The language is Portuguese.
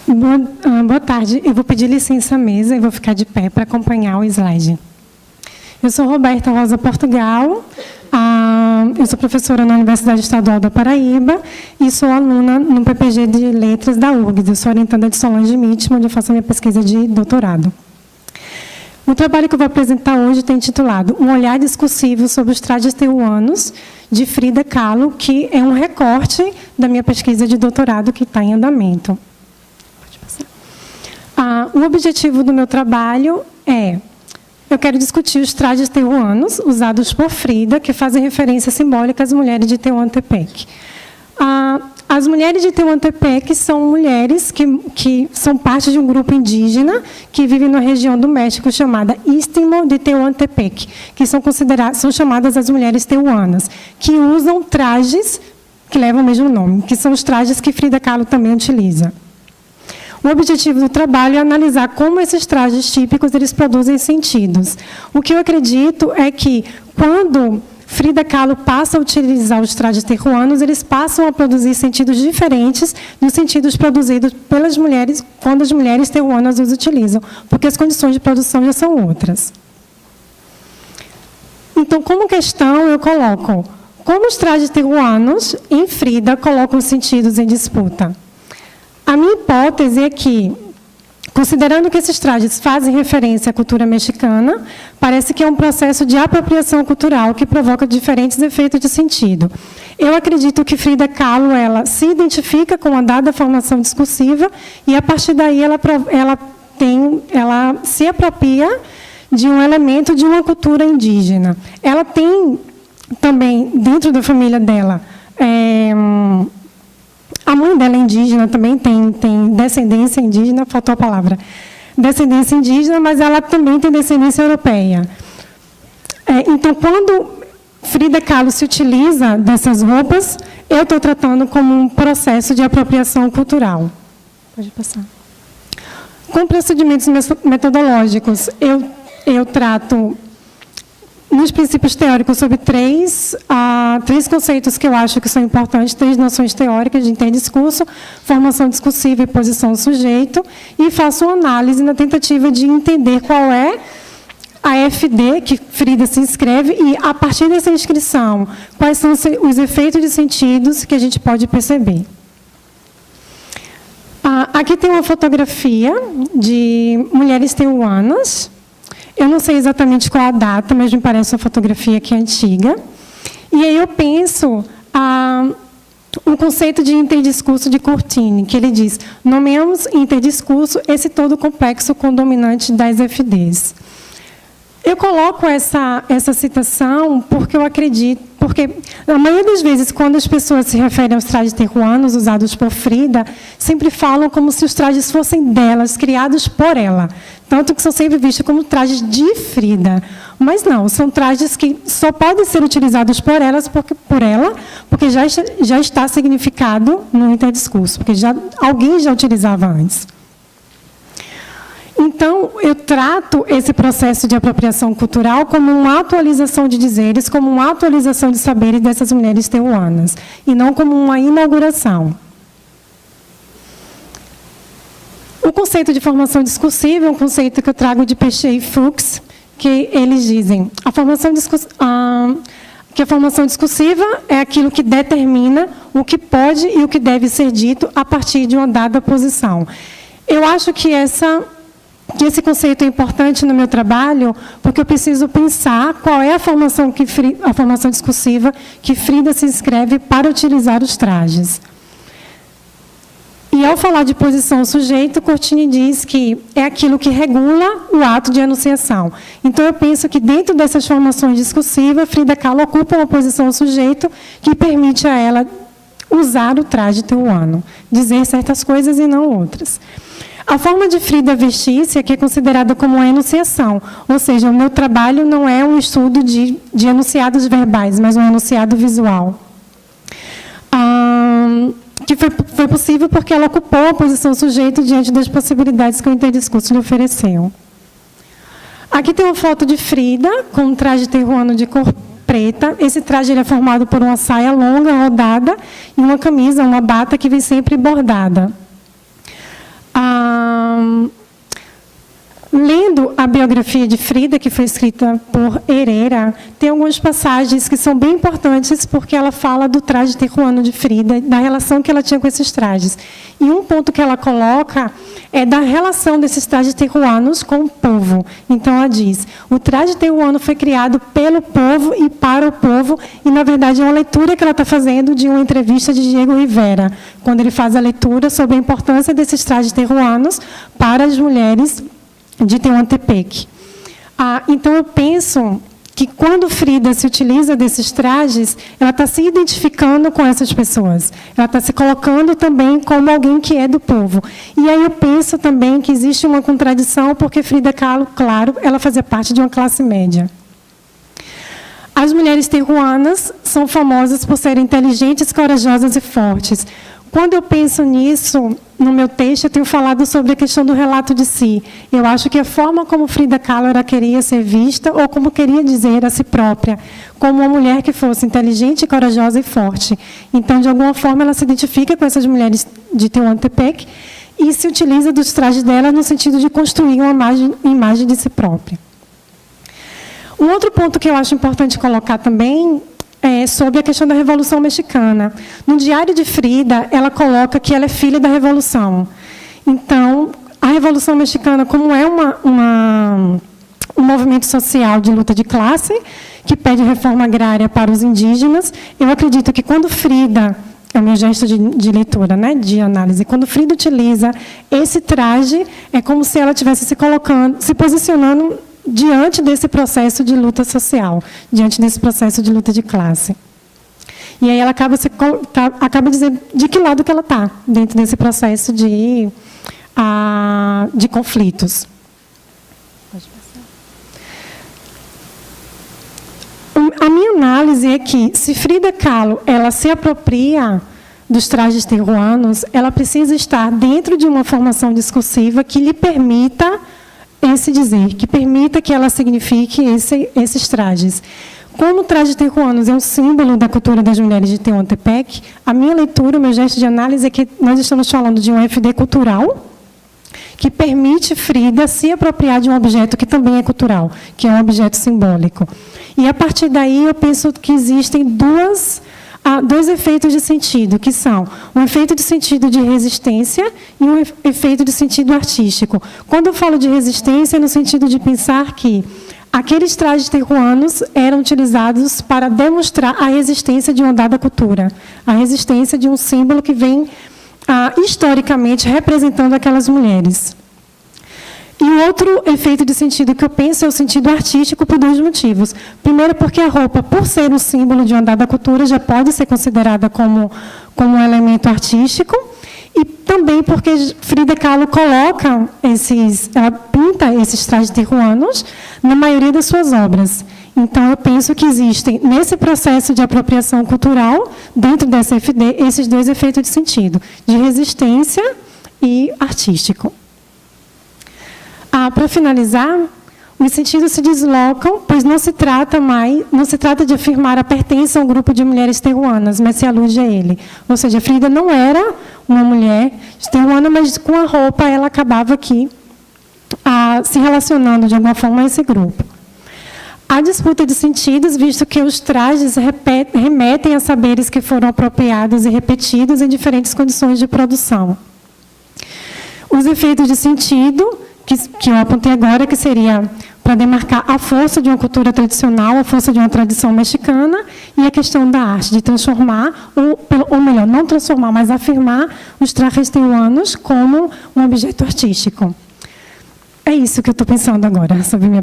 Boa tarde. Eu vou pedir licença à mesa e vou ficar de pé para acompanhar o slide. Eu sou Roberta Rosa Portugal, eu sou professora na Universidade Estadual da Paraíba e sou aluna no PPG de Letras da URGS. Eu sou orientanda de Solange Mitchell, onde eu faço a minha pesquisa de doutorado. O trabalho que eu vou apresentar hoje tem intitulado Um olhar discursivo sobre os trajes teuanos, de Frida Kahlo, que é um recorte da minha pesquisa de doutorado que está em andamento. Pode passar. O objetivo do meu trabalho é: eu quero discutir os trajes teuanos usados por Frida, que fazem referência simbólica às mulheres de Tehuantepec. As mulheres de Tehuantepec são mulheres que são parte de um grupo indígena que vive na região do México chamada Istmo de Tehuantepec, que são chamadas as mulheres teuanas, que usam trajes que levam o mesmo nome, que são os trajes que Frida Kahlo também utiliza. O objetivo do trabalho é analisar como esses trajes típicos eles produzem sentidos. O que eu acredito é que, quando Frida Kahlo passa a utilizar os trajes terruanos, eles passam a produzir sentidos diferentes dos sentidos produzidos pelas mulheres quando as mulheres terruanas os utilizam, porque as condições de produção já são outras. Então, como questão, eu coloco como os trajes terruanos em Frida colocam sentidos em disputa. A minha hipótese é que, considerando que esses trajes fazem referência à cultura mexicana, parece que é um processo de apropriação cultural que provoca diferentes efeitos de sentido. Eu acredito que Frida Kahlo ela se identifica com a dada formação discursiva e, a partir daí, ela se apropria de um elemento de uma cultura indígena. Ela tem também, dentro da família dela, a mãe dela é indígena, também tem descendência indígena, faltou a palavra, descendência indígena, mas ela também tem descendência europeia. Então, quando Frida Kahlo se utiliza dessas roupas, eu estou tratando como um processo de apropriação cultural. Pode passar. Com procedimentos metodológicos, eu trato, nos princípios teóricos, sobre três conceitos que eu acho que são importantes, 3 noções teóricas de interdiscurso, formação discursiva e posição do sujeito, e faço uma análise na tentativa de entender qual é a FD que Frida se inscreve e, a partir dessa inscrição, quais são os efeitos de sentidos que a gente pode perceber. Aqui tem uma fotografia de mulheres teuanas. Eu não sei exatamente qual a data, mas me parece uma fotografia que é antiga. E aí eu penso o conceito de interdiscurso de Courtine, que ele diz: nomeamos interdiscurso esse todo complexo condominante das FDs. Eu coloco essa citação porque eu acredito, porque, na maioria das vezes, quando as pessoas se referem aos trajes terruanos usados por Frida, sempre falam como se os trajes fossem delas, criados por ela. Tanto que são sempre vistos como trajes de Frida. Mas não, são trajes que só podem ser utilizados por ela, porque já está significado no interdiscurso, porque alguém já utilizava antes. Então, eu trato esse processo de apropriação cultural como uma atualização de dizeres, como uma atualização de saberes dessas mulheres teuanas, e não como uma inauguração. O conceito de formação discursiva é um conceito que eu trago de Pechet e Fuchs, que eles dizem que a formação discursiva é aquilo que determina o que pode e o que deve ser dito a partir de uma dada posição. Eu acho que esse conceito é importante no meu trabalho, porque eu preciso pensar qual é a formação discursiva que Frida se inscreve para utilizar os trajes. E, ao falar de posição sujeito, Courtine diz que é aquilo que regula o ato de enunciação. Então, eu penso que, dentro dessas formações discursivas, Frida Kahlo ocupa uma posição sujeito que permite a ela usar o traje teuano, dizer certas coisas e não outras. A forma de Frida vestir-se aqui é considerada como uma enunciação, ou seja, o meu trabalho não é um estudo de enunciados verbais, mas um enunciado visual. Que foi possível porque ela ocupou a posição sujeito diante das possibilidades que o interdiscurso lhe ofereceu. Aqui tem uma foto de Frida, com um traje terruano de cor preta. Esse traje ele é formado por uma saia longa, rodada, e uma camisa, uma bata, que vem sempre bordada. Lendo a biografia de Frida, que foi escrita por Herrera, tem algumas passagens que são bem importantes, porque ela fala do traje terruano de Frida, da relação que ela tinha com esses trajes. E um ponto que ela coloca é da relação desses trajes terruanos com o povo. Então, ela diz, o traje terruano foi criado pelo povo e para o povo, e, na verdade, é uma leitura que ela está fazendo de uma entrevista de Diego Rivera, quando ele faz a leitura sobre a importância desses trajes terruanos para as mulheres de Tehuantepec. Então, eu penso que, quando Frida se utiliza desses trajes, ela está se identificando com essas pessoas. Ela está se colocando também como alguém que é do povo. E aí eu penso também que existe uma contradição, porque Frida Kahlo, claro, ela fazia parte de uma classe média. As mulheres terruanas são famosas por serem inteligentes, corajosas e fortes. Quando eu penso nisso, no meu texto, eu tenho falado sobre a questão do relato de si. Eu acho que a forma como Frida Kahlo queria ser vista, ou como queria dizer a si própria, como uma mulher que fosse inteligente, corajosa e forte. Então, de alguma forma, ela se identifica com essas mulheres de Tehuantepec e se utiliza dos trajes dela no sentido de construir uma imagem de si própria. Um outro ponto que eu acho importante colocar também é sobre a questão da Revolução Mexicana. No Diário de Frida, ela coloca que ela é filha da Revolução. Então, a Revolução Mexicana, como é um movimento social de luta de classe, que pede reforma agrária para os indígenas, eu acredito que, quando Frida, é o meu gesto de leitura, né, de análise, quando Frida utiliza esse traje, é como se ela estivesse se posicionando diante desse processo de luta social, diante desse processo de luta de classe. E aí ela acaba dizendo de que lado que ela está dentro desse processo de conflitos. A minha análise é que, se Frida Kahlo ela se apropria dos trajes terruanos, ela precisa estar dentro de uma formação discursiva que lhe permita esse dizer, que permita que ela signifique esses trajes. Como o traje terruanos é um símbolo da cultura das mulheres de Tehuantepec, a minha leitura, o meu gesto de análise é que nós estamos falando de um FD cultural que permite Frida se apropriar de um objeto que também é cultural, que é um objeto simbólico. E, a partir daí, eu penso que existem dois efeitos de sentido, que são um efeito de sentido de resistência e um efeito de sentido artístico. Quando eu falo de resistência, é no sentido de pensar que aqueles trajes terruanos eram utilizados para demonstrar a resistência de uma dada cultura, a resistência de um símbolo que vem, historicamente, representando aquelas mulheres. E o outro efeito de sentido que eu penso é o sentido artístico, por dois motivos. Primeiro, porque a roupa, por ser um símbolo de uma dada cultura, já pode ser considerada como um elemento artístico. E também porque Frida Kahlo ela pinta esses trajes terruanos na maioria das suas obras. Então, eu penso que existem, nesse processo de apropriação cultural, dentro dessa FD, esses dois efeitos de sentido, de resistência e artístico. Para finalizar, os sentidos se deslocam, pois não se trata de afirmar a pertença a um grupo de mulheres terruanas, mas se alude a ele. Ou seja, Frida não era uma mulher terruana, mas com a roupa ela acabava aqui se relacionando de alguma forma a esse grupo. Há disputa de sentidos, visto que os trajes remetem a saberes que foram apropriados e repetidos em diferentes condições de produção. Os efeitos de sentido, que eu apontei agora, que seria para demarcar a força de uma cultura tradicional, a força de uma tradição mexicana, e a questão da arte, de transformar, ou melhor, não transformar, mas afirmar os trajes terruanos como um objeto artístico. É isso que eu estou pensando agora sobre minha